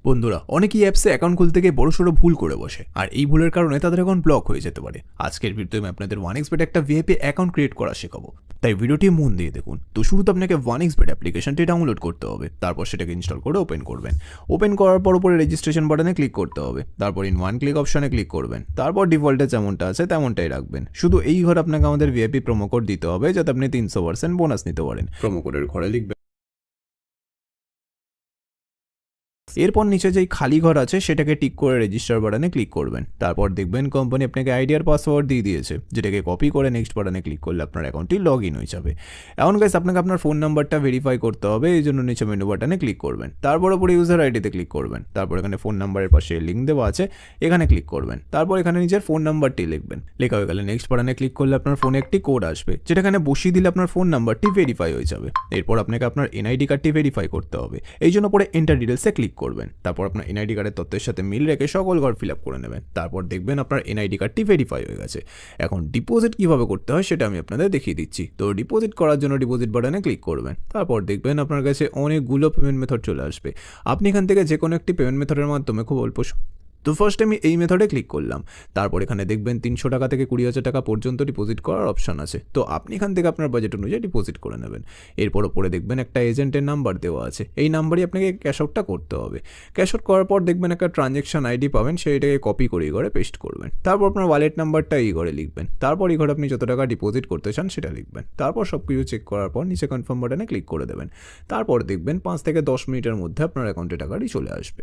বন্ধুরা অনেকেই অ্যাপসে অ্যাকাউন্ট খুলতে গিয়ে বড়সড় ভুল করে বসে, আর এই ভুলের কারণে তাদের অ্যাকাউন্ট ব্লক হয়ে যেতে পারে। আজকের ভিডিওতে আমি আপনাদের 1xbet একটা ভিআইপি অ্যাকাউন্ট ক্রিয়েট করা শেখাবো, তাই ভিডিওটি মন দিয়ে দেখুন। তো শুরুতে আপনাকে 1xbet অ্যাপ্লিকেশনটি ডাউনলোড করতে হবে, তারপর সেটাকে ইনস্টল করে ওপেন করবেন। ওপেন করার পর উপরে রেজিস্ট্রেশন বাটনে ক্লিক করতে হবে, তারপর ইন ওয়ান ক্লিক অপশনে ক্লিক করবেন, তারপর ডিফল্টে যেমনটা আছে তেমনটাই রাখবেন। শুধু এই ঘরে আপনাকে আমাদের ভিআইপি প্রোমো কোড দিতে হবে, যাতে আপনি 300% বোনাস নিতে পারেন। প্রোমো কোডের ঘরে লিখবেন। এরপর নিচে যেই খালি ঘর আছে সেটাকে টিক করে রেজিস্টার বাটনে ক্লিক করবেন। তারপর দেখবেন কোম্পানি আপনাকে আইডি আর পাসওয়ার্ড দিয়ে দিয়েছে, যেটাকে কপি করে নেক্সট বাটনে ক্লিক করলে আপনার অ্যাকাউন্টটি লগ ইন হয়ে যাবে। এখন গাইস আপনাকে আপনার ফোন নাম্বারটা ভেরিফাই করতে হবে, এই জন্য নিচে মেনু বাটনে ক্লিক করবেন, তারপর উপরে ইউজার আইডিতে ক্লিক করবেন, তারপর এখানে ফোন নাম্বারের পাশে লিঙ্ক দেওয়া আছে, এখানে ক্লিক করবেন, তারপর এখানে নিজের ফোন নাম্বারটি লিখবেন। লেখা হয়ে গেলে নেক্সট বাটনে ক্লিক করলে আপনার ফোনে একটি কোড আসবে, যেটা এখানে বসিয়ে দিলে আপনার ফোন নাম্বারটি ভেরিফাই হয়ে যাবে। এরপর আপনাকে আপনার এনআইডি কার্ডটি ভেরিফাই করতে হবে, এই জন্য পরে এন্টার ডিটেলসে ক্লিক করবেন। তারপর আপনার এনআইডি কার্ডের তথ্যের সাথে মিল রেখে সকল ঘর ফিল আপ করে নেবেন। তারপর দেখবেন আপনার এনআইডি কার্ডটি ভেরিফাই হয়ে গেছে। এখন ডিপোজিট কিভাবে করতে হয় সেটা আমি আপনাদের দেখিয়ে দিচ্ছি। তো ডিপোজিট করার জন্য ডিপোজিট বাটনে ক্লিক করবেন, তারপর দেখবেন আপনার কাছে অনেকগুলো পেমেন্ট মেথড চলে আসবে। আপনি এখান থেকে যে কোনো একটি পেমেন্ট মেথডের মাধ্যমে খুব অল্প তো ফার্স্ট আমি এই মেথডে ক্লিক করলাম। তারপর এখানে দেখবেন 300 টাকা থেকে 20,000 টাকা পর্যন্ত ডিপোজিট করার অপশন আছে। তো আপনি এখান থেকে আপনার বাজেট অনুযায়ী ডিপোজিট করে নেবেন। এরপর ওপরে দেখবেন একটা এজেন্টের নাম্বার দেওয়া আছে, এই নাম্বারই আপনাকে ক্যাশ আউটটা করতে হবে। ক্যাশ আউট করার পর দেখবেন একটা ট্রানজ্যাকশন আইডি পাবেন, সেইটাকে কপি করে এই ঘরে পেস্ট করবেন। তারপর আপনার ওয়ালেট নাম্বারটা এই ঘরে লিখবেন, তারপর এই ঘরে আপনি যত টাকা ডিপোজিট করতে চান সেটা লিখবেন। তারপর সব কিছু চেক করার পর নিচে কনফার্ম বাটনে ক্লিক করে দেবেন। তারপর দেখবেন 5 থেকে 10 মিনিটের মধ্যে আপনার অ্যাকাউন্টে টাকাটি চলে আসবে।